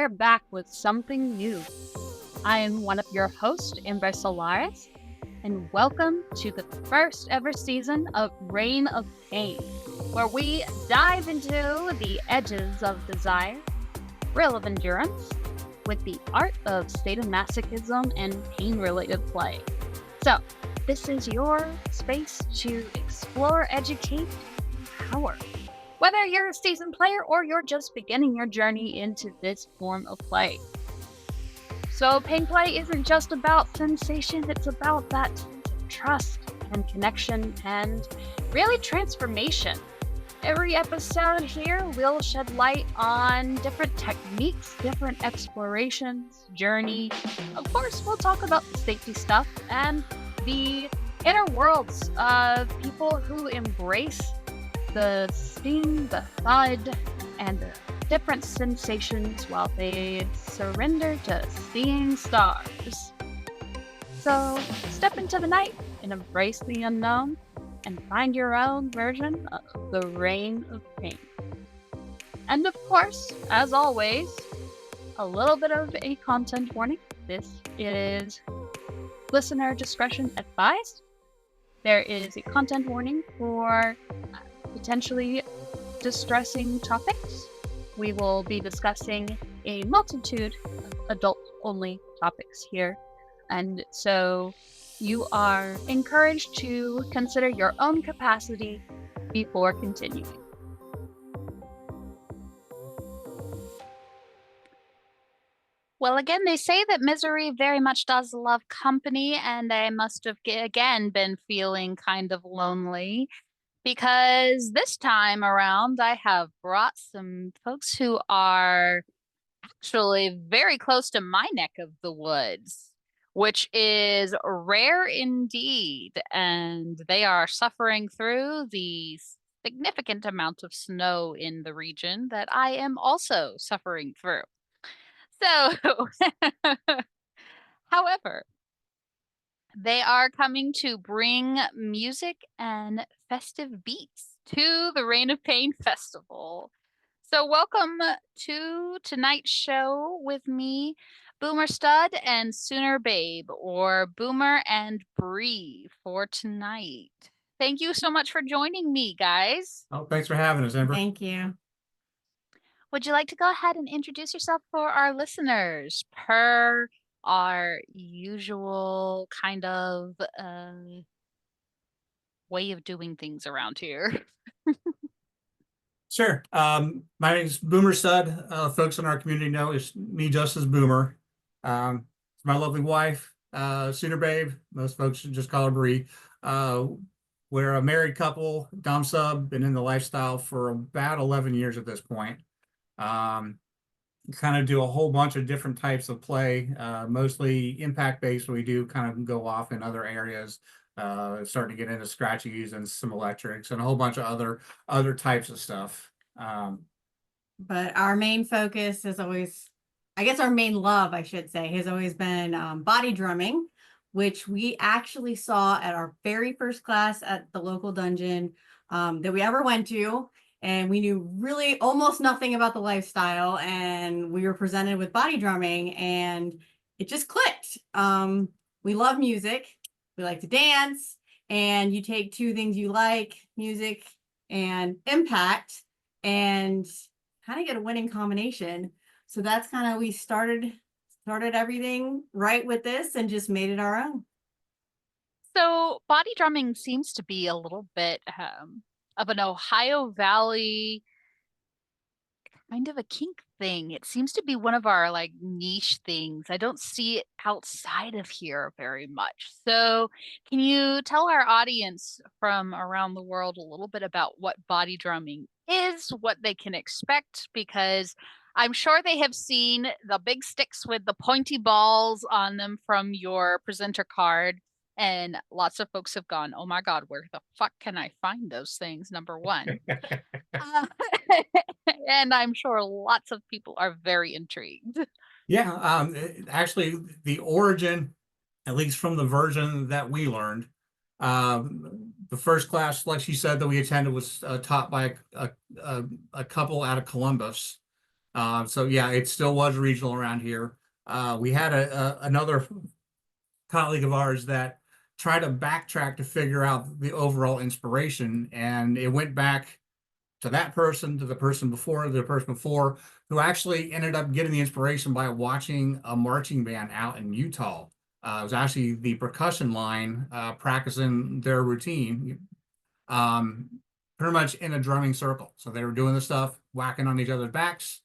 are back with something new. I am one of your hosts, Immersive, and welcome to the first ever season of Reign of Pain, where we dive into the edges of desire, thrill of endurance, with the art of sadomasochism and pain-related play. So, this is your space to explore, educate, power. Whether you're a seasoned player or you're just beginning your journey into this form of play. So pain play isn't just about sensation, it's about that trust and connection and really transformation. Every episode here will shed light on different techniques, different explorations, journey. Of course, we'll talk about the safety stuff and the inner worlds of people who embrace the sting, the thud, and the different sensations while they surrender to seeing stars. So step into the night and embrace the unknown and find your own version of the Reign of Pain. And of course, as always, a little bit of a content warning. This is listener discretion advised. There is a content warning for potentially distressing topics. We will be discussing a multitude of adult-only topics here, and so you are encouraged to consider your own capacity before continuing. Well, again, they say that misery very much does love company, and I must have again been feeling kind of lonely. Because this time around, I have brought some folks who are actually very close to my neck of the woods, which is rare indeed. And they are suffering through the significant amount of snow in the region that I am also suffering through. So, however, they are coming to bring music and festive beats to the Reign of Pain Festival. So welcome to tonight's show with me, Boomerstud and SoonerBabe, or Boomer and Bree for tonight. Thank you so much for joining me, guys. Oh, thanks for having us, Amber. Thank you. Would you like to go ahead and introduce yourself for our listeners per our usual kind of way of doing things around here? Sure. My name is Boomerstud. Folks in our community know it's me just as Boomer. It's my lovely wife, SoonerBabe. Most folks should just call her Bree. We're a married couple, dom sub, been in the lifestyle for about 11 years at this point. Kind of do a whole bunch of different types of play, mostly impact based. We do kind of go off in other areas, starting to get into scratchies and some electrics and a whole bunch of other types of stuff. But our main focus is always, I guess our main love, I should say, has always been body drumming, which we actually saw at our very first class at the local dungeon that we ever went to. And we knew really almost nothing about the lifestyle, and we were presented with body drumming, and it just clicked. We love music. We like to dance, and you take two things you like, music and impact, and kind of get a winning combination. So that's kind of, we started everything right with this and just made it our own. So body drumming seems to be a little bit of an Ohio Valley kind of a kink thing. It seems to be one of our like niche things. I don't see it outside of here very much. So can you tell our audience from around the world a little bit about what body drumming is, what they can expect? Because I'm sure they have seen the big sticks with the pointy balls on them from your presenter card. And lots of folks have gone, oh my God, where the fuck can I find those things? Number one. And I'm sure lots of people are very intrigued. Yeah, actually, the origin, at least from the version that we learned, the first class, like she said, that we attended was taught by a couple out of Columbus. So yeah, it still was regional around here. We had another colleague of ours that tried to backtrack to figure out the overall inspiration, and it went back to that person, to the person before, to the person before, who actually ended up getting the inspiration by watching a marching band out in Utah. It was actually the percussion line practicing their routine, um, pretty much in a drumming circle. So they were doing the stuff, whacking on each other's backs.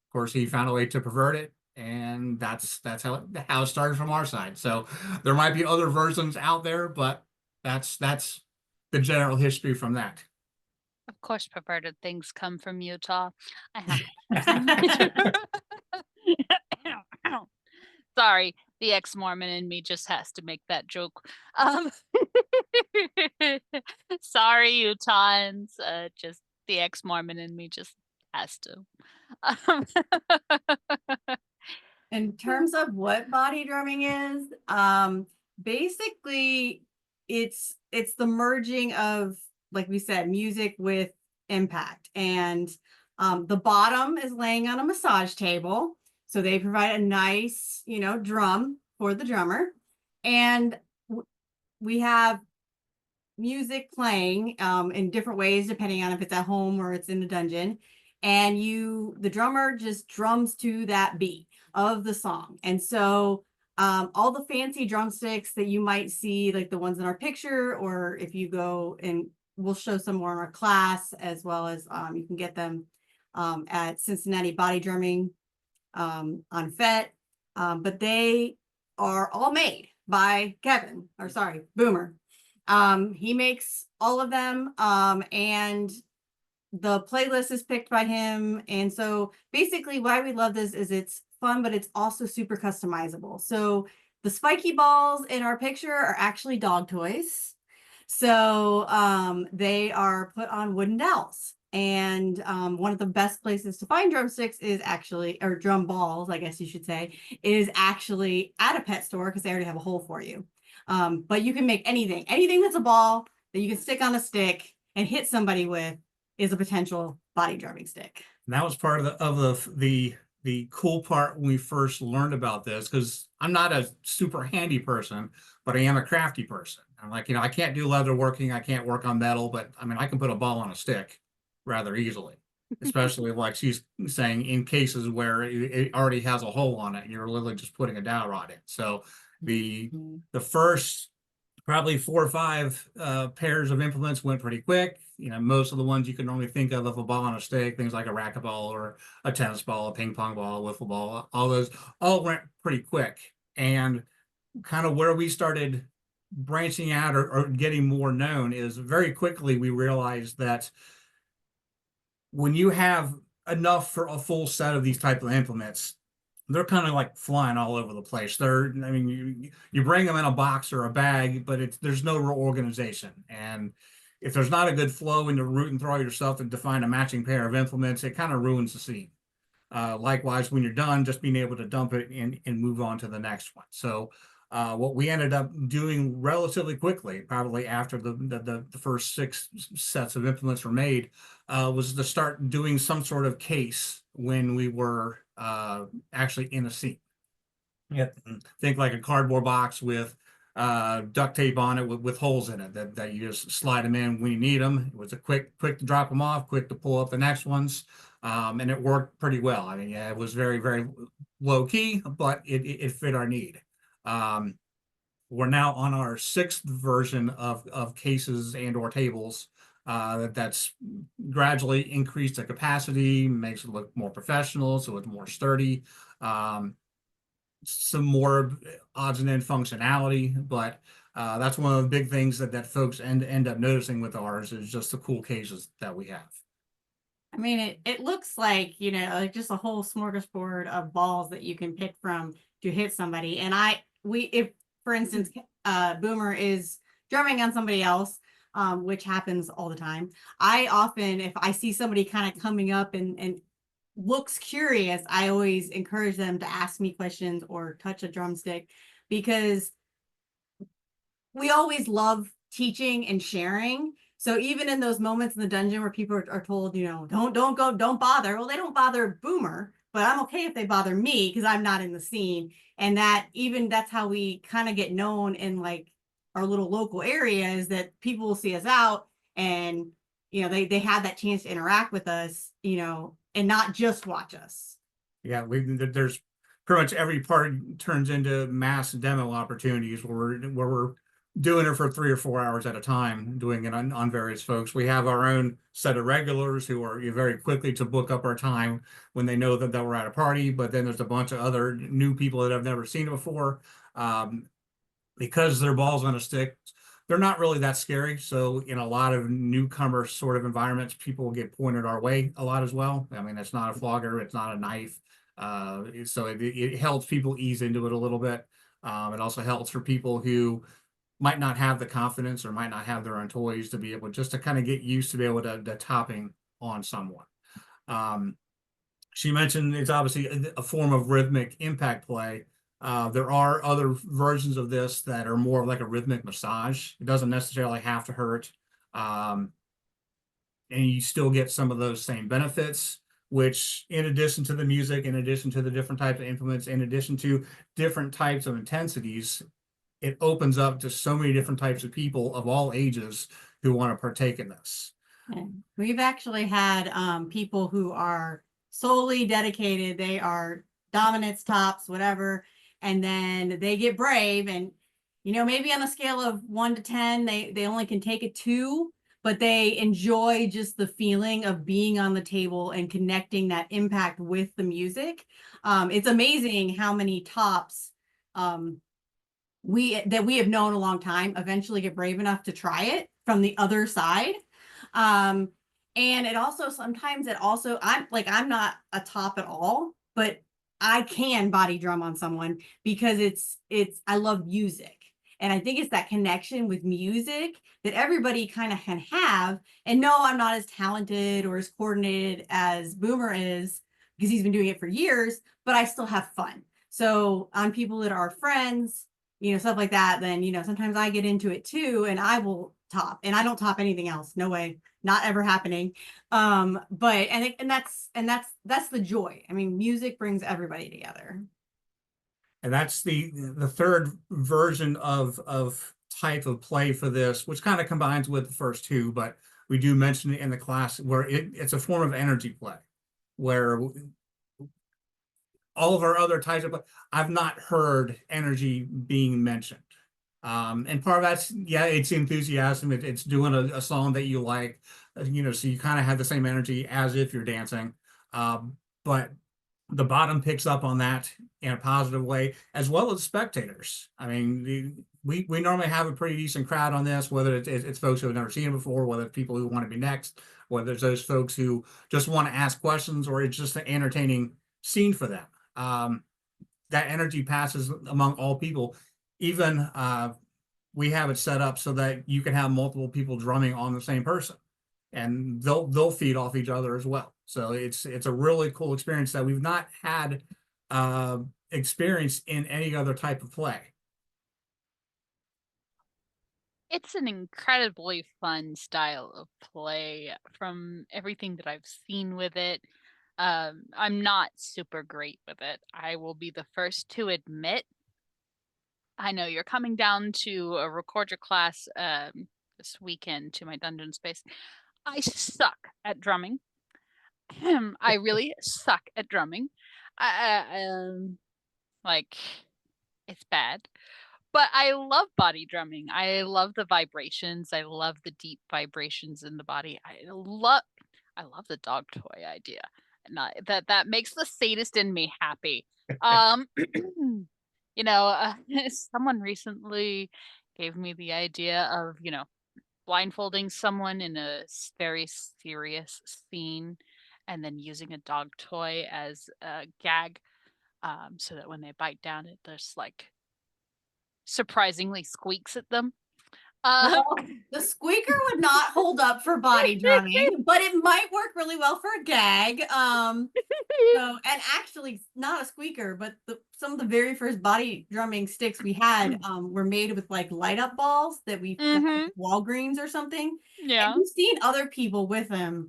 Of course, he found a way to pervert it, and that's how it started from our side. So there might be other versions out there, but that's the general history from that. Of course, perverted things come from Utah. I have. Sorry, the ex-Mormon in me just has to make that joke. Um, sorry, Utahns. Just the ex-Mormon in me just has to. Um, In terms of what body drumming is, basically it's the merging of, like we said, music with impact. And the bottom is laying on a massage table. So they provide a nice, drum for the drummer. And we have music playing in different ways, depending on if it's at home or it's in the dungeon. And the drummer just drums to that beat of the song. And so all the fancy drumsticks that you might see, like the ones in our picture, or if you go, and we'll show some more in our class, as well as you can get them at Cincinnati Body Drumming on FET. But they are all made by Kevin, or sorry, Boomer. He makes all of them, and the playlist is picked by him. And so basically why we love this is it's fun, but it's also super customizable. So the spiky balls in our picture are actually dog toys. So they are put on wooden dowels. And one of the best places to find drumsticks is actually, or drum balls, I guess you should say, is actually at a pet store, because they already have a hole for you. But you can make anything that's a ball that you can stick on a stick and hit somebody with is a potential body drumming stick. And that was part of the cool part when we first learned about this, because I'm not a super handy person, but I am a crafty person. I'm like, I can't do leather working, I can't work on metal, but I mean, I can put a ball on a stick rather easily, especially like she's saying in cases where it already has a hole on it and you're literally just putting a dowel rod in. So the first probably 4 or 5 pairs of implements went pretty quick. Most of the ones you can normally think of a ball on a stick, things like a racquetball or a tennis ball, a ping pong ball, a wiffle ball, all those all went pretty quick. And kind of where we started branching out or getting more known is very quickly we realized that when you have enough for a full set of these type of implements, they're kind of like flying all over the place. I mean, you bring them in a box or a bag, but there's no real organization. And if there's not a good flow in the root and throw yourself and define a matching pair of implements, it kind of ruins the scene. Likewise, when you're done, just being able to dump it and move on to the next one. So what we ended up doing relatively quickly, probably after the first 6 sets of implements were made, was to start doing some sort of case when we were actually in a scene. Yeah, think like a cardboard box with duct tape on it with holes in it that you just slide them in when you need them. It was a quick to drop them off, quick to pull up the next ones, and it worked pretty well. I mean, yeah, it was very, very low key, but it fit our need. We're now on our 6th version of cases and or tables. That's gradually increased the capacity, makes it look more professional, so it's more sturdy. Some more odds and end functionality, but that's one of the big things that folks end up noticing with ours is just the cool cases that we have. I mean, it looks like, like just a whole smorgasbord of balls that you can pick from to hit somebody. And if, for instance, Boomer is drumming on somebody else, which happens all the time, I often, if I see somebody kind of coming up and looks curious, I always encourage them to ask me questions or touch a drumstick, because we always love teaching and sharing. So even in those moments in the dungeon where people are told, don't go, don't bother. Well, they don't bother Boomer, but I'm okay if they bother me because I'm not in the scene. And that's how we kind of get known in like our little local area, is that people will see us out and, they have that chance to interact with us, and not just watch us. Yeah, there's pretty much every party turns into mass demo opportunities where we're doing it for 3 or 4 hours at a time, doing it on various folks. We have our own set of regulars who are very quickly to book up our time when they know that we're at a party. But then there's a bunch of other new people that have never seen it before. Because their balls on a stick, they're not really that scary. So in a lot of newcomer sort of environments, people get pointed our way a lot as well. I mean, it's not a flogger, it's not a knife. So it helps people ease into it a little bit. It also helps for people who might not have the confidence or might not have their own toys to be able just to kind of get used to be able to topping on someone. She mentioned it's obviously a form of rhythmic impact play. There are other versions of this that are more like a rhythmic massage. It doesn't necessarily have to hurt. And you still get some of those same benefits, which in addition to the music, in addition to the different types of implements, in addition to different types of intensities, it opens up to so many different types of people of all ages who want to partake in this. We've actually had people who are solely dedicated. They are dominants, tops, whatever. And then they get brave and, maybe on a scale of 1 to 10, they only can take a 2, but they enjoy just the feeling of being on the table and connecting that impact with the music. It's amazing how many tops we have known a long time eventually get brave enough to try it from the other side. And it also sometimes I'm not a top at all, but I can body drum on someone because I love music. And I think it's that connection with music that everybody kind of can have. And no, I'm not as talented or as coordinated as Boomer is because he's been doing it for years, but I still have fun. So on people that are friends, stuff like that, then, sometimes I get into it too, and I will top, and I don't top anything else. No way, not ever happening. But that's the joy. I mean, music brings everybody together. And that's the third version of type of play for this, which kind of combines with the first two, but we do mention it in the class where it's a form of energy play, where all of our other types of play, I've not heard energy being mentioned. And part of that's, it's enthusiasm. It's doing a song that you like, so you kind of have the same energy as if you're dancing. But the bottom picks up on that in a positive way, as well as spectators. I mean, we normally have a pretty decent crowd on this, whether it's folks who have never seen it before, whether it's people who want to be next, whether it's those folks who just want to ask questions, or it's just an entertaining scene for them. That energy passes among all people. Even we have it set up so that you can have multiple people drumming on the same person, and they'll feed off each other as well. So it's a really cool experience that we've not had experience in any other type of play. It's an incredibly fun style of play from everything that I've seen with it. I'm not super great with it. I will be the first to admit. I know you're coming down to record your class this weekend to my dungeon space. I suck at drumming. I really suck at drumming. Like, it's bad. But I love body drumming. I love the vibrations. I love the deep vibrations in the body. I love the dog toy idea. And that makes the sadist in me happy. Someone recently gave me the idea of, blindfolding someone in a very serious scene and then using a dog toy as a gag, so that when they bite down, it just like surprisingly squeaks at them. Well, the squeaker would not hold up for body drumming, but it might work really well for a gag. And actually, not a squeaker, but some of the very first body drumming sticks we had were made with like light up balls that we Walgreens or something. Yeah, and we've seen other people with them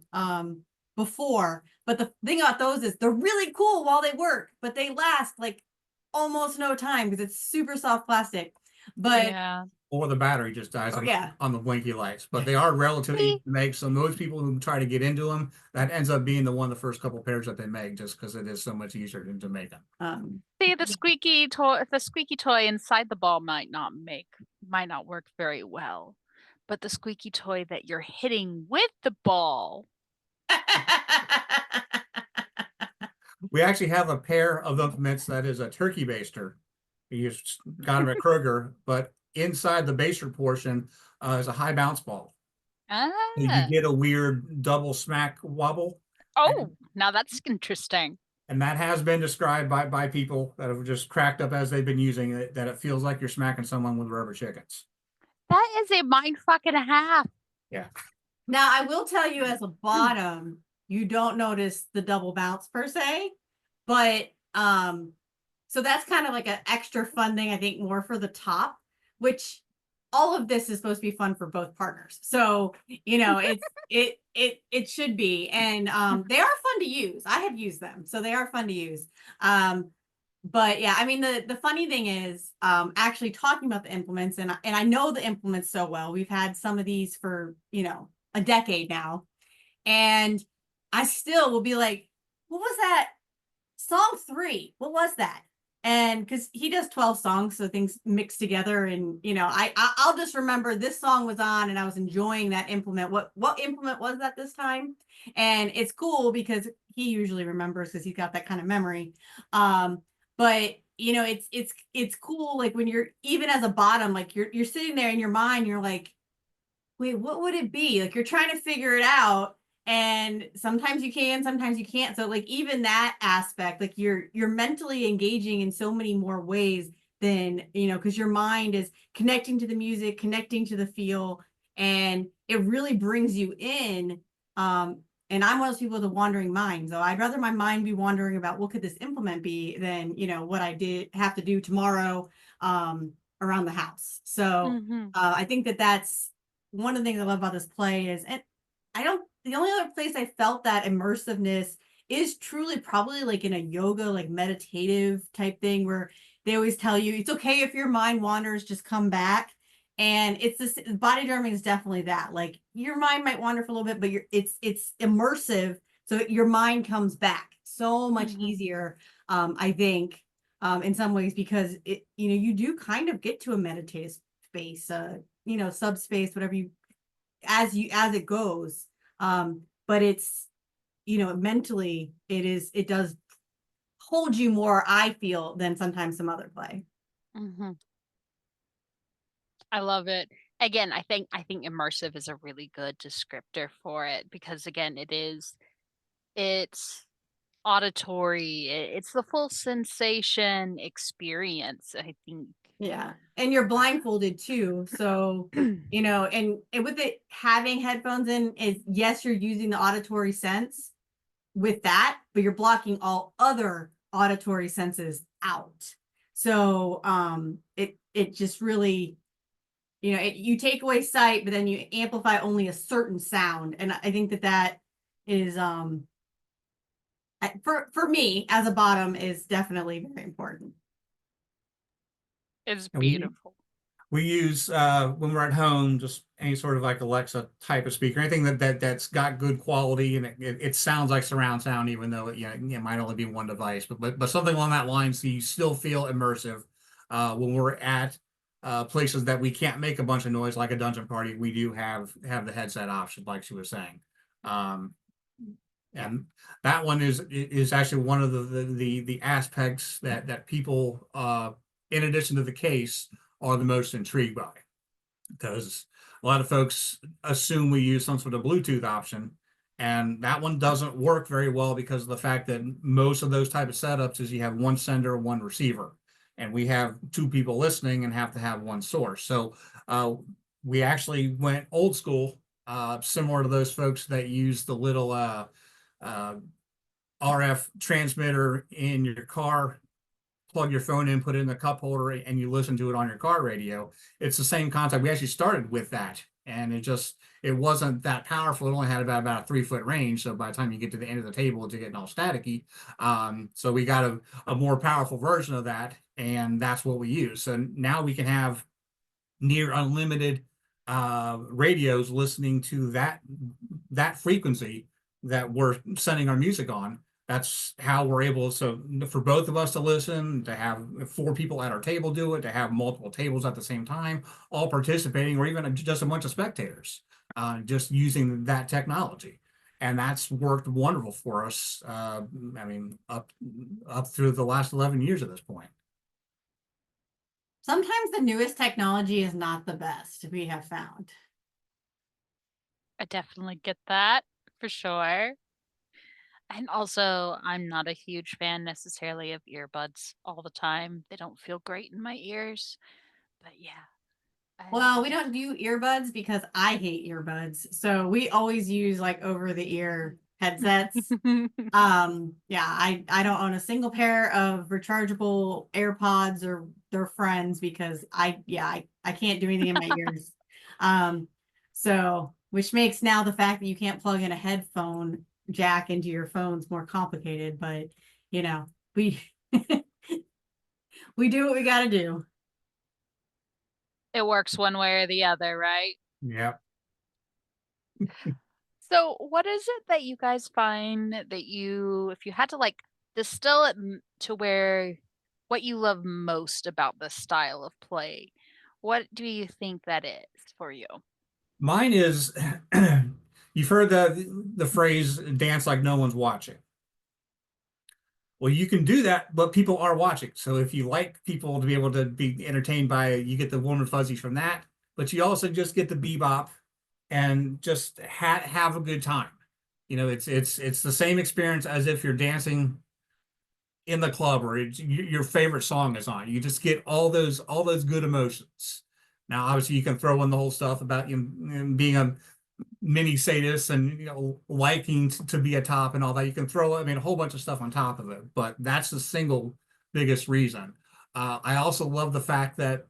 before. But the thing about those is they're really cool while they work, but they last like almost no time because it's super soft plastic. But Yeah. Or the battery just dies yeah. on the blinky lights. But they are relatively easy to make. So most people who try to get into them, that ends up being the one of the first couple pairs that they make, just because it is so much easier to make them. See, the squeaky toy inside the ball might not work very well, but the squeaky toy that you're hitting with the ball. We actually have a pair of implements that is a turkey baster. You just got them at Kroger, but inside the baster portion is a high bounce ball. So you Ah. get a weird double smack wobble. Oh, now that's interesting. And that has been described by people that have just cracked up as they've been using it, that it feels like you're smacking someone with rubber chickens. That is a mind fuck and a half. Yeah. Now, I will tell you as a bottom, you don't notice the double bounce per se, but so that's kind of like an extra fun thing, I think, more for the top, which all of this is supposed to be fun for both partners. So, you know, it should be. And they are fun to use. I have used them, so they are fun to use. But yeah, I mean, the funny thing is actually talking about the implements, and I know the implements so well. We've had some of these for, you know, a decade now. And I still will be like, what was that? Song 3, what was that? And because he does 12 songs, so things mixed together, and you know, I'll just remember this song was on and I was enjoying that implement. What implement was that this time? And it's cool because he usually remembers because he's got that kind of memory. But you know, it's cool, like when you're even as a bottom, like you're sitting there in your mind, you're like, wait, what would it be? Like you're trying to figure it out. And sometimes you can, sometimes you can't. So like even that aspect, like you're mentally engaging in so many more ways than, you know, because your mind is connecting to the music, connecting to the feel, and it really brings you in. And I'm one of those people with a wandering mind. So I'd rather my mind be wandering about what could this implement be than, you know, what I did have to do tomorrow around the house. So I think that's one of the things I love about this play is, and the only other place I felt that immersiveness is truly probably like in a yoga, like meditative type thing where they always tell you it's okay if your mind wanders, just come back. And it's this body drumming is definitely that. Like your mind might wander for a little bit, but it's immersive. So your mind comes back so much easier, I think, in some ways, because it, you know, you do kind of get to a meditative space, you know, subspace, whatever you as it goes. But it's, you know, mentally it does hold you more, I feel, than sometimes some other play. I love it. Again, I think immersive is a really good descriptor for it because again, it's auditory. It's the full sensation experience, I think. Yeah. And you're blindfolded too. So, you know, and with it having headphones in is, yes, you're using the auditory sense with that, but you're blocking all other auditory senses out. So, it just really, you know, you take away sight, but then you amplify only a certain sound. And I think that is, for me as a bottom is definitely very important. It's And beautiful. we use when we're at home, just any sort of like Alexa type of speaker, anything that's got good quality and it sounds like surround sound, even though it might only be one device, but something along that line, so you still feel immersive. When we're at places that we can't make a bunch of noise, like a dungeon party, we do have the headset option, like she was saying. And that one is actually one of the aspects that people, in addition to the case, are the most intrigued by, because a lot of folks assume we use some sort of Bluetooth option, and that one doesn't work very well because of the fact that most of those type of setups is you have one sender, one receiver, and we have two people listening and have to have one source. So we actually went old school, similar to those folks that use the little RF transmitter in your car, plug your phone in, put it in the cup holder, and you listen to it on your car radio. It's the same concept. We actually started with that And it wasn't that powerful. It only had about a 3-foot range. So by the time you get to the end of the table, it's getting all staticky. So we got a more powerful version of that, and that's what we use. So now we can have near unlimited radios listening to that frequency that we're sending our music on. That's how we're able, so for both of us to listen, to have 4 people at our table do it, to have multiple tables at the same time, all participating, or even just a bunch of spectators, just using that technology. And that's worked wonderful for us. I mean, up through the last 11 years at this point. Sometimes the newest technology is not the best, we have found. I definitely get that for sure. And also, I'm not a huge fan necessarily of earbuds all the time. They don't feel great in my ears. But yeah. Well, we don't do earbuds because I hate earbuds. So we always use like over the ear headsets. Yeah, I don't own a single pair of rechargeable AirPods or their friends because I can't do anything in my ears. So which makes now the fact that you can't plug in a headphone jack into your phones more complicated, but you know, we we do what we got to do. It works one way or the other, right? Yeah. So, what is it that you guys find that if you had to like distill it to where what you love most about this style of play, what do you think that is for you? Mine is, you've heard the phrase "dance like no one's watching." Well, you can do that, but people are watching. So if you like people to be able to be entertained by, you get the warm and fuzzies from that, but you also just get the bebop and just have a good time. You know, it's the same experience as if you're dancing in the club or your favorite song is on. You just get all those good emotions. Now, obviously, you can throw in the whole stuff about being a mini sadist and liking to be a top and all that. You can throw, I mean, a whole bunch of stuff on top of it, but that's the single biggest reason. I also love the fact that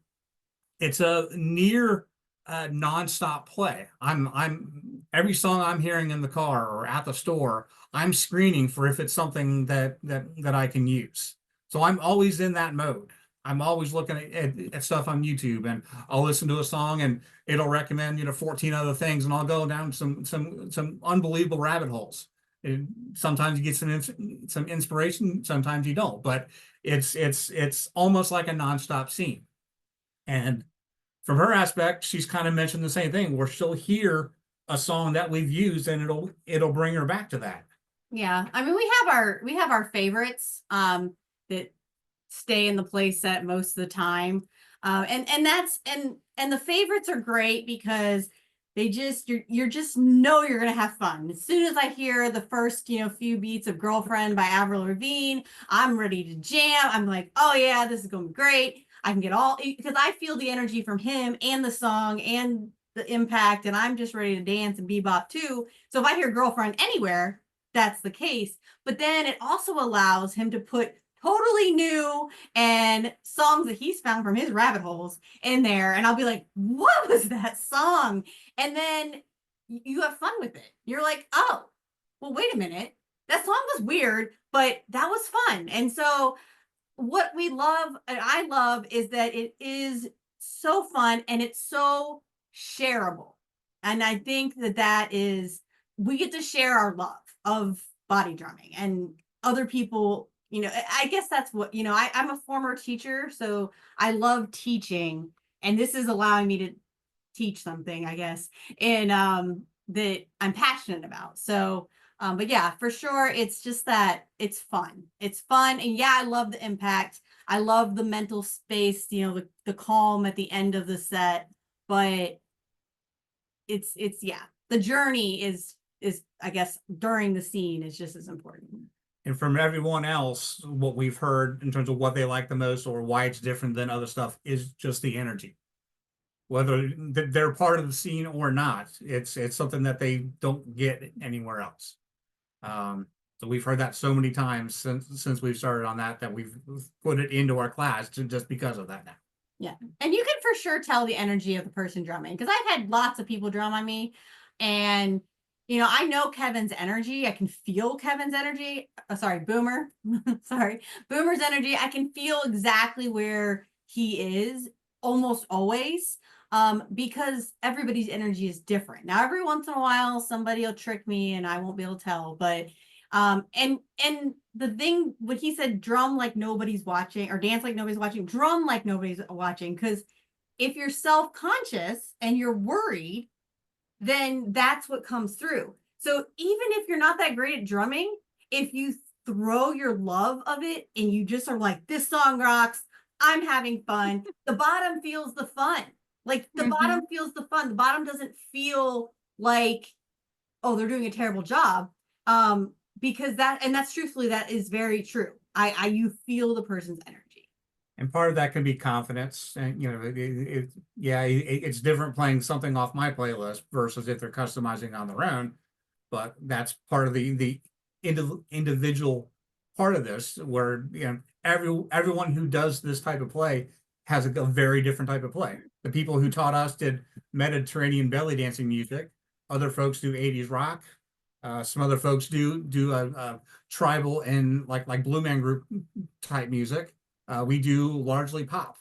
it's a near nonstop play. I'm every song I'm hearing in the car or at the store, I'm screening for if it's something that I can use. So I'm always in that mode. I'm always looking at stuff on YouTube, and I'll listen to a song and it'll recommend 14 other things, and I'll go down some unbelievable rabbit holes. And sometimes you get some inspiration, sometimes you don't, but it's almost like a nonstop scene. And from her aspect, she's kind of mentioned the same thing, where she'll hear a song that we've used and it'll bring her back to that. Yeah. I mean, we have our favorites that stay in the play set most of the time. And that's and the favorites are great because they just you're just know you're gonna have fun. As soon as I hear the first few beats of Girlfriend by Avril Lavigne, I'm ready to jam. I'm like, oh yeah, this is gonna be great. I can get all, because I feel the energy from him and the song and the impact, and I'm just ready to dance and bebop too. So if I hear Girlfriend anywhere, that's the case. But then it also allows him to put totally new and songs that he's found from his rabbit holes in there, and I'll be like, what was that song? And then you have fun with it. You're like, oh, well, wait a minute, that song was weird, but that was fun. And so what we love and I love is that it is so fun and it's so shareable. And I think that is, we get to share our love of body drumming, and other people, I guess that's what, I'm a former teacher, so I love teaching, and this is allowing me to teach something, I guess, and that I'm passionate about. So but yeah, for sure, it's just that it's fun. It's fun. And yeah, I love the impact. I love the mental space, the calm at the end of the set. But it's yeah, the journey is I guess during the scene is just as important. And from everyone else, what we've heard in terms of what they like the most or why it's different than other stuff is just the energy. Whether they're part of the scene or not, it's something that they don't get anywhere else. So we've heard that so many times since we've started on that we've put it into our class just because of that now. Yeah. And you can for sure tell the energy of the person drumming, because I've had lots of people drum on me, and I know Kevin's energy. I can feel Kevin's energy. Sorry, Boomer. Sorry, Boomer's energy. I can feel exactly where he is almost always, because everybody's energy is different. Now, every once in a while, somebody will trick me and I won't be able to tell. But and the thing, when he said drum like nobody's watching or dance like nobody's watching, drum like nobody's watching, because if you're self-conscious and you're worried, then that's what comes through. So even if you're not that great at drumming, if you throw your love of it and you just are like, this song rocks, I'm having fun, the bottom feels the fun. Like the bottom feels the fun. The bottom doesn't feel like, oh, they're doing a terrible job. Because that's truthfully, that is very true. You feel the person's energy. And part of that can be confidence. And, it's different playing something off my playlist versus if they're customizing on their own. But that's part of the individual part of this, where, everyone who does this type of play has a very different type of play. The people who taught us did Mediterranean belly dancing music. Other folks do 80s rock. Some other folks do tribal and like Blue Man Group type music. We do largely pop,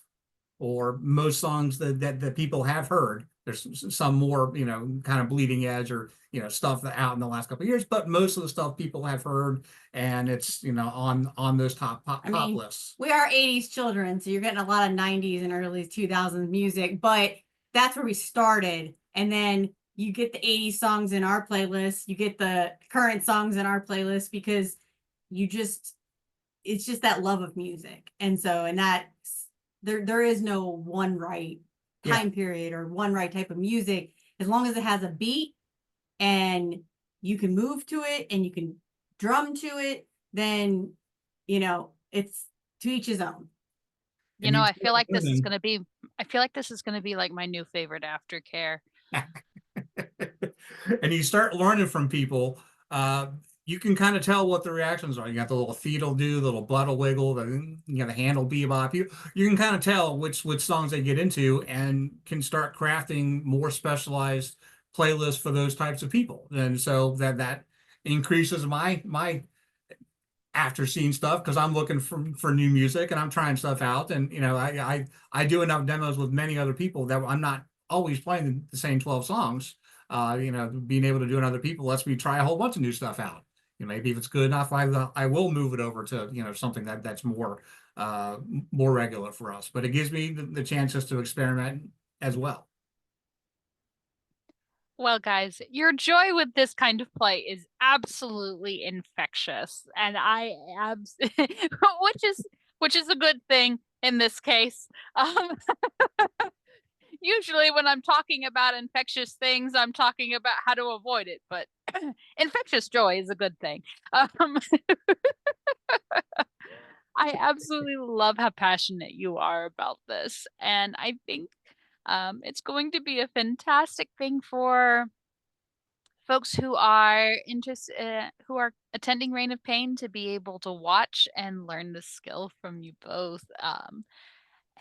or most songs that people have heard. There's some more, kind of bleeding edge, or, stuff that out in the last couple of years, but most of the stuff people have heard, and it's, on those top pop lists. We are 80s children, so you're getting a lot of 90s and early 2000s music, but that's where we started. And then you get the 80s songs in our playlist, you get the current songs in our playlist, because it's just that love of music. And so, and that there is no one right time period or one right type of music. As long as it has a beat and you can move to it and you can drum to it, then, it's to each his own. I feel like this is going to be like my new favorite aftercare. And you start learning from people, you can kind of tell what the reactions are. You got the little feet will do, the little butt will wiggle, the hand will bebop. You can kind of tell which songs they get into, and can start crafting more specialized playlists for those types of people. And so that increases my after scene stuff, because I'm looking for new music and I'm trying stuff out. And I do enough demos with many other people that I'm not always playing the same 12 songs. Being able to do it with other people lets me try a whole bunch of new stuff out. Maybe if it's good enough, I will move it over to something that's more regular for us. But it gives me the chances to experiment as well. Well, guys, your joy with this kind of play is absolutely infectious, and which is a good thing in this case. Usually when I'm talking about infectious things, I'm talking about how to avoid it, but infectious joy is a good thing. I absolutely love how passionate you are about this, and I think it's going to be a fantastic thing for folks who are interested, who are attending Reign of Pain, to be able to watch and learn the skill from you both.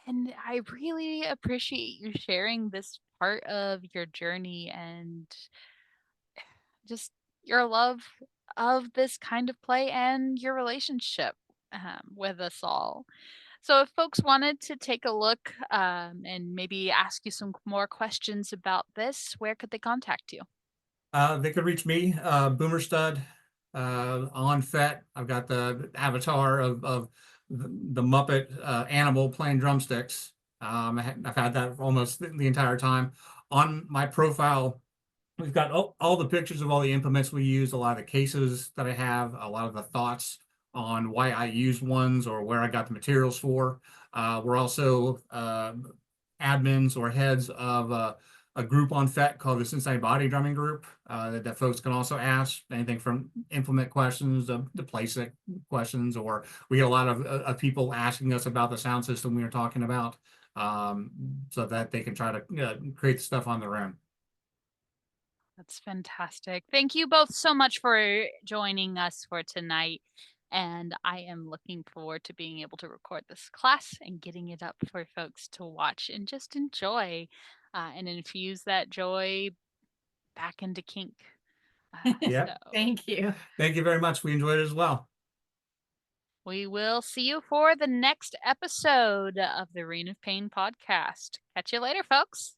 And I really appreciate you sharing this part of your journey and just your love of this kind of play and your relationship with us all. So if folks wanted to take a look and maybe ask you some more questions about this, where could they contact you? They could reach me, Boomerstud, on FET. I've got the avatar of the Muppet animal playing drumsticks. I've had that almost the entire time. On my profile, we've got all the pictures of all the implements we use, a lot of the cases that I have, a lot of the thoughts on why I use ones or where I got the materials for. We're also admins or heads of a group on FET called the Cincinnati Body Drumming Group, that folks can also ask anything from implement questions to PlaySick questions, or we get a lot of people asking us about the sound system we were talking about, so that they can try to create the stuff on their own. That's fantastic. Thank you both so much for joining us for tonight. And I am looking forward to being able to record this class and getting it up for folks to watch and just enjoy and infuse that joy back into kink. Yep. So Thank you. Thank you very much. We enjoyed it as well. we will see you for the next episode of the Reign of Pain podcast. Catch you later, folks.